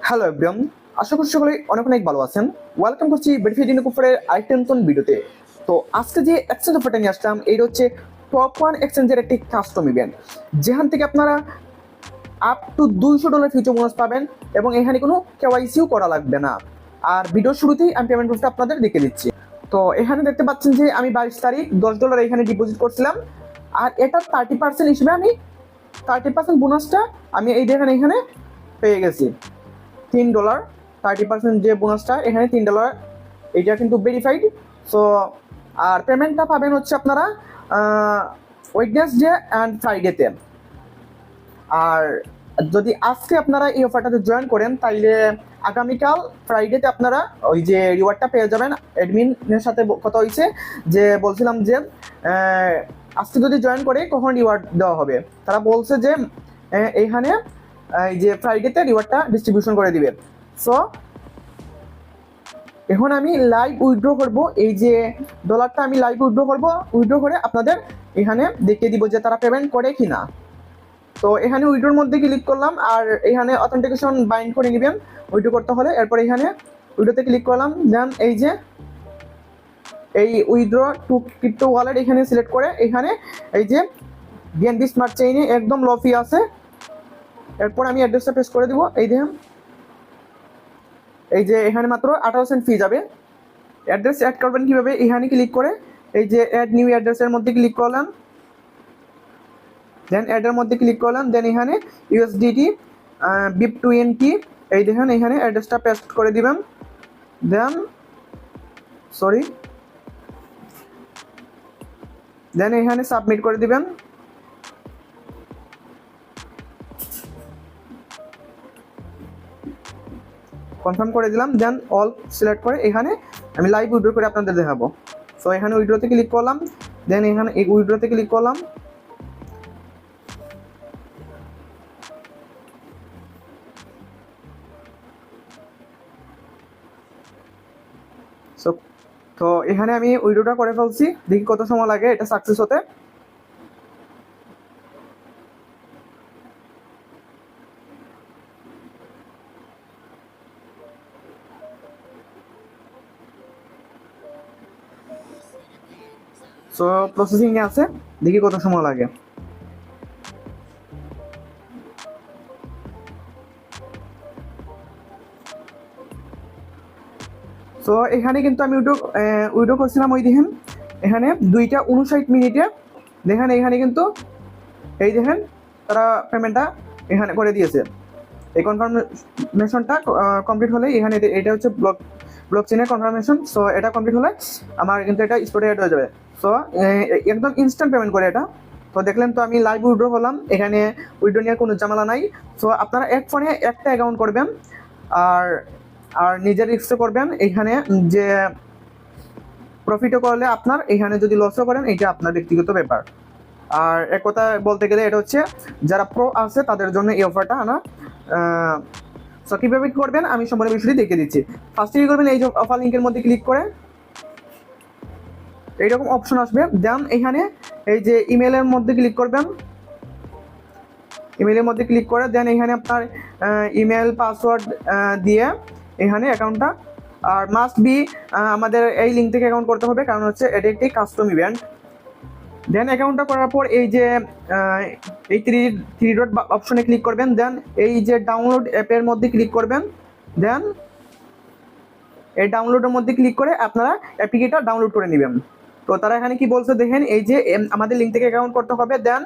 Hello everyone, আশা করছি সকলে অনেক অনেক ভালো আছেন। ওয়েলকাম করছি বেনিফিট ইনকুফারের আরেকটা নতুন ভিডিওতে। তো আজকে যে এক্সচেঞ্জ অফারটা নিয়ে আসলাম এইটা হচ্ছে টপ ওয়ান এক্সচেঞ্জের একটি কাস্টম ইভেন্ট, যেখান থেকে আপনারা আপ টু $200 ফিউচার বোনাস পাবেন এবং এখানে কোনো কেওয়াইসিও করা লাগবে না। আর ভিডিওর শুরুতেই আমি পেমেন্ট প্রসেসটা আপনাদের দেখে দিচ্ছি। তো এখানে দেখতে পাচ্ছেন যে আমি 22 তারিখ $10 এখানে ডিপোজিট করছিলাম, আর এটার 30% হিসেবে আমি 30% বোনাসটা আমি এই দেখেন এখানে পেয়ে গেছি $3। 30% যে বোনাসটা এখানে $3, এটা কিন্তু ভেরিফাইড। সো আর পেমেন্টটা পাবেন হচ্ছে আপনারা ওয়েডনেসডে অ্যান্ড ফ্রাইডেতে। আর যদি আজকে আপনারা এই অফারটাতে জয়েন করেন তাইলে আগামীকাল ফ্রাইডেতে আপনারা ওই যে রিওয়ার্ডটা পেয়ে যাবেন। অ্যাডমিনের সাথে কথা হয়েছে, যে বলছিলাম যে আজকে যদি জয়েন করে কখন রিওয়ার্ড দেওয়া হবে, তারা বলছে যে এইখানে এই যে ফ্রাইডেতে রিওয়ার্ডটা ডিস্ট্রিবিউশন করে দিবে। সো এখন আমি লাইভ উইথড্র করব, এই যে ডলারটা আমি লাইভ উইথড্র করব, উইথড্র করে আপনাদের এখানে দেখিয়ে দিব যে তারা পেমেন্ট করে কি না। তো এখানে উইথড্রোর মধ্যে ক্লিক করলাম, আর এখানে অথেন্টিকেশন বাইন্ড করে নেবেন উইথড্র করতে হলে। এরপর এখানে উইথড্রোতে ক্লিক করলাম, দেন এই যে এই উইথড্র টু ক্রিপ্টো ওয়ালেট এখানে সিলেক্ট করে এখানে এই যে বিএনবি স্মার্ট চেইনে একদম লো ফি আছে। এরপর আমি অ্যাড্রেসটা পেস্ট করে দিব। এই দেখেন এই যে এখানে মাত্র 18 সেন্ট ফি যাবে। অ্যাড্রেস অ্যাড করবেন কিভাবে, এখানে ক্লিক করে এই যে অ্যাড নিউ অ্যাড্রেসের মধ্যে ক্লিক করলাম, দেন অ্যাডের মধ্যে ক্লিক করলাম, দেন এখানে ইউএসডিটি BIP20 এই দেখেন এখানে অ্যাড্রেসটা পেস্ট করে দিবেন, দেন এখানে সাবমিট করে দিবেন। কনফার্ম করে দিলাম, দেন অল সিলেক্ট করে এখানে আমি লাইভ উইথড্র করে আপনাদের দেখাবো। সো এখানে উইথড্রতে ক্লিক করলাম, দেন এখানে এই উইথড্রতে ক্লিক করলাম। সো তো এখানে আমি উইথড্রটা করে ফেলছি, দেখি কত সময় লাগে এটা সাকসেস হতে। সো প্রসেসিং এ আছে, দেখি কত সময় লাগে। সো এখানে কিন্তু আমি উইড্রো করছিলাম ওই দেখেন এখানে 2:59 দেখেন এখানে কিন্তু এই দেখেন তারা পেমেন্টটা এখানে করে দিয়েছে। এই কনফার্মেশনটা কমপ্লিট হলে এখানে এটা হচ্ছে ব্লক চেনের কনফার্মেশন। সো এটা কমপ্লিট হলে আমার কিন্তু এটা স্পটে অ্যাড হয়ে যাবে। সো একদম ইনস্ট্যান্ট পেমেন্ট করে এটা। তো দেখলেন তো আমি লাইভ উইথড্র হলাম, এখানে উইথড্র নিয়ে কোনো ঝামেলা নাই। সো আপনারা এক ফোনে একটা অ্যাকাউন্ট করবেন, আর নিজের রিস্কে করবেন। এখানে যে প্রফিটও করলে আপনার, এখানে যদি লসও করেন এটা আপনার ব্যক্তিগত ব্যাপার। আর এক কথা বলতে গেলে এটা হচ্ছে যারা প্রো আছে তাদের জন্য এই অফারটা আনা। সো কীভাবে করবেন আমি সম্পূর্ণ বিষয়টি দেখিয়ে দিচ্ছি। ফার্স্টে কী করবেন, এই যে অফার লিঙ্কের মধ্যে ক্লিক করে এইরকম অপশন আসবে, দেন এখানে এই যে ইমেলের মধ্যে ক্লিক করবেন। ইমেলের মধ্যে ক্লিক করে দেন এখানে আপনার ইমেল পাসওয়ার্ড দিয়ে এখানে অ্যাকাউন্টটা, আর মাস্ট বি আমাদের এই লিঙ্ক থেকে অ্যাকাউন্ট করতে হবে, কারণ হচ্ছে এটা একটি কাস্টম ইভেন্ট। দেন অ্যাকাউন্টটা করার পর এই যে এই থ্রি ডট অপশনে ক্লিক করবেন, দেন এই যে ডাউনলোড অ্যাপের মধ্যে ক্লিক করবেন, দেন এই ডাউনলোডের মধ্যে ক্লিক করে আপনারা অ্যাপ্লিকেশনটা ডাউনলোড করে নেবেন। তো তারা এখানে কি বলছে দেখেন, এই যে আমাদের লিঙ্ক থেকে অ্যাকাউন্ট করতে হবে, দেন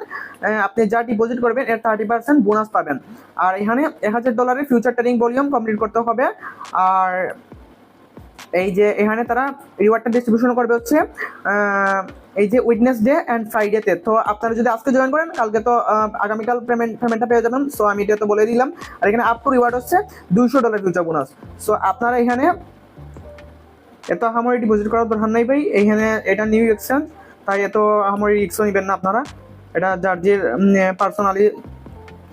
আপনি যা ডিপোজিট করবেন এর 30% বোনাস পাবেন। আর এখানে $1000 ফিউচার ট্রেডিং ভলিউম কমপ্লিট করতে হবে। আর এই যে এখানে তারা রিওয়ার্ডটা ডিস্ট্রিবিউশন করবে হচ্ছে এই যে ওয়েডনেসডে অ্যান্ড ফ্রাইডেতে। তো আপনারা যদি আজকে জয়েন করেন কালকে তো আগামীকাল পেমেন্টটা পেয়ে যাবেন। সো আমি এটা তো বলে দিলাম। আর এখানে আপ টু রিওয়ার্ড হচ্ছে $200 ফিউচার বোনাস। সো আপনারা এখানে এত আহামরি ডিপোজিট করার দরকার নাই ভাই, এইখানে এটা নিউ এক্সচেঞ্জ, তাই এত আহামরি রিস্কও নেবেন না আপনারা। এটা যার যে পার্সোনালি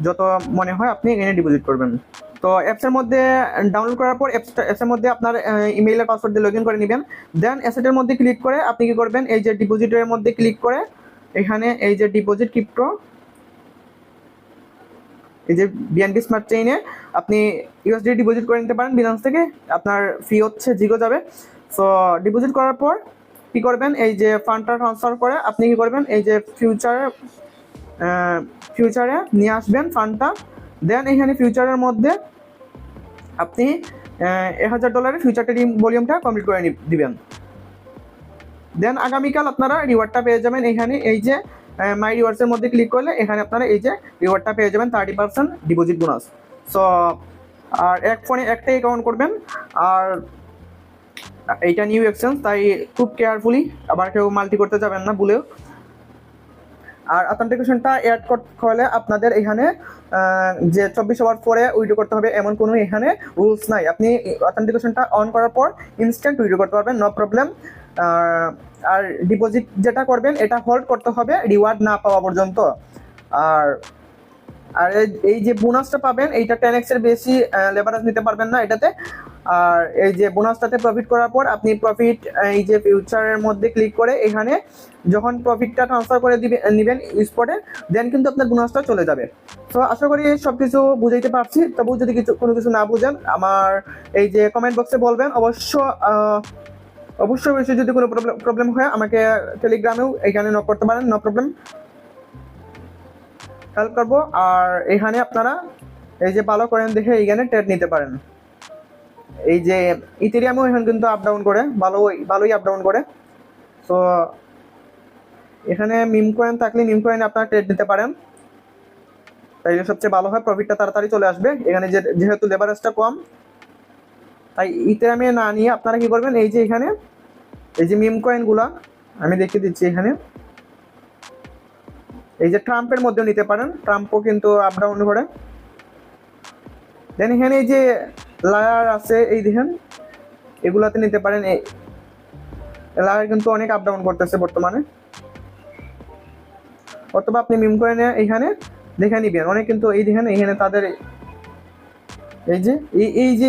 যত মনে হয় আপনি এখানে ডিপোজিট করবেন। তো অ্যাপসের মধ্যে ডাউনলোড করার পর অ্যাপসের মধ্যে আপনার ইমেইলের পাসওয়ার্ড দিয়ে লগ ইন করে নেবেন। দেন অ্যাসেটের মধ্যে ক্লিক করে আপনি কি করবেন, এই যে ডিপোজিটের মধ্যে ক্লিক করে এখানে এই যে ডিপোজিট ক্রিপ্টো এই যে বিএনবি স্মার্ট চেইনে আপনি ইউএসডি ডিপোজিট করে নিতে পারেন বিনান্স থেকে, আপনার ফি হচ্ছে 0 যাবে। সো ডিপোজিট করার পর কি করবেন, এই যে ফান্ডটা ট্রান্সফার করে আপনি কি করবেন, এই যে ফিউচারে নিয়ে আসবেন ফান্ডটা। দেন এখানে ফিউচারের মধ্যে আপনি $1000 ফিউচার ট্রেডিং ভলিউমটা কমপ্লিট করে দিবেন। দেন আগামীকাল আপনারা রিওয়ার্ডটা পেয়ে যাবেন এখানে, এই যে মাই রিওয়ার্ডসের মধ্যে ক্লিক করলে এখানে আপনারা এই যে রিওয়ার্ডটা পেয়ে যাবেন 30% ডিপোজিট বোনাস। সো আর এক ফোনে একটাই অ্যাকাউন্ট করবেন, আর এইটা নিউ এক্সচেঞ্জ, তাই খুব কেয়ারফুলি, আবার কেউ মাল্টি করতে যাবেন না ভুলেও। আর অথেন্টিকেশনটা অ্যাড করতে হলে আপনাদের এখানে যে 24 আওয়ার পরে উইথড্র করতে হবে এমন কোনো এখানে রুলস নাই। আপনি অথেন্টিকেশনটা অন করার পর ইনস্ট্যান্ট উইথড্র করতে পারবেন, নো প্রবলেম। আর ডিপোজিট যেটা করবেন এটা হোল্ড করতে হবে রিওয়ার্ড না পাওয়া পর্যন্ত। আর আর এই যে বোনাসটা পাবেন এইটা 10x এর বেশি লেভারেজ নিতে পারবেন না এটাতে। আর এই যে বোনাসটাতে প্রফিট করার পর আপনি প্রফিট এই যে ফিউচারের মধ্যে ক্লিক করে এখানে যখন প্রফিটটা ট্রান্সফার করে নেবেন স্পটে, দেন কিন্তু আপনার বোনাসটা চলে যাবে। তো আশা করি সব কিছু বুঝাইতে পারছি। তবু যদি কোনো কিছু না বুঝেন আমার এই যে কমেন্ট বক্সে বলবেন, অবশ্যই যদি কোনো প্রবলেম হয় আমাকে টেলিগ্রামেও এখানে নক করতে পারেন, নো প্রবলেম, হেল্প করবো। আর এখানে আপনারা এই যে ভালো কয়েন দেখে এইখানে ট্রেড নিতে পারেন। এই যে ইথেরিয়ামও এখন কিন্তু আপ ডাউন করে, ভালোই আপ ডাউন করে। তো এখানে মিম কয়েন থাকলে মিম কয়েন আপনারা ট্রেড নিতে পারেন, তাইলে সবচেয়ে ভালো হয়, প্রফিটটা তাড়াতাড়ি চলে আসবে। এখানে যেহেতু লেভারেজটা কম, তাই ইথেরিয়ামে না নিয়ে আপনারা কি করবেন, এই যে এখানে এই যে মিম কয়েনগুলা আমি দেখিয়ে দিচ্ছি এখানে, এই যে ট্রাম্পের মধ্যেও নিতে পারেন, ট্রাম্পও কিন্তু আপ ডাউন করে। দেন এখানে এই যে লায়ার আছে, এই দেখেন এগুলাতে নিতে পারেন। এই লায়ার কিন্তু অনেক আপ ডাউন করতেছে বর্তমানে, অথবা আপনি মিম কয়েনে এখানে দেখে নিবেন অনেক কিন্তু এই দেখেন এখানে তাদের এই যে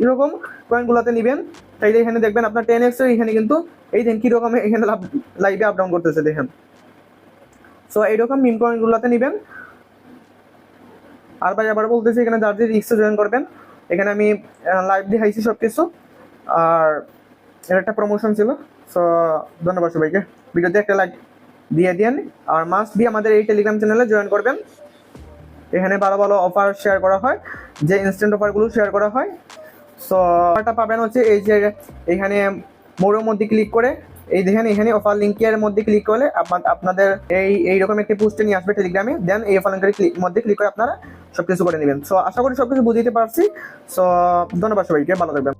রকম কয়েনগুলোতে নিবেন, তাইলে এখানে দেখবেন আপনার 10x এখানে কিন্তু এই দিন কিরকম এখানে লাইভে আপ ডাউন করতেছে দেখেন। সো এইরকম মিম কয়েনগুলোতে নিবেন। আর ভাই আবার বলতেছি, এখানে যার যে রিক্সে জয়েন করবেন, এখানে আমি লাইভ দেখাইছি সব কিছু, আর এর একটা প্রমোশন ছিল। সো ধন্যবাদ সবাইকে, ভিডিওতে একটা লাইক দিয়ে দিন। আর মাস্ট বি আমাদের এই টেলিগ্রাম চ্যানেলে জয়েন করবেন, এখানে ভালো ভালো অফার শেয়ার করা হয়, যে ইনস্ট্যান্ট অফারগুলো শেয়ার করা হয়। সো অফারটা পাবেন হচ্ছে এই যে এখানে মোড়ের মধ্যে ক্লিক করে, এই দেখেন এখানে অফার লিঙ্কের মধ্যে ক্লিক করলে আপনাদের এইরকম একটি পোস্টে নিয়ে আসবে টেলিগ্রামে। দেন এই অফার লিঙ্কের মধ্যে ক্লিক করে আপনারা সবকিছু করে নেবেন। সো আশা করি সবকিছু বুঝতে পারছি। সো ধন্যবাদ সবাইকে, ভালো থাকবেন।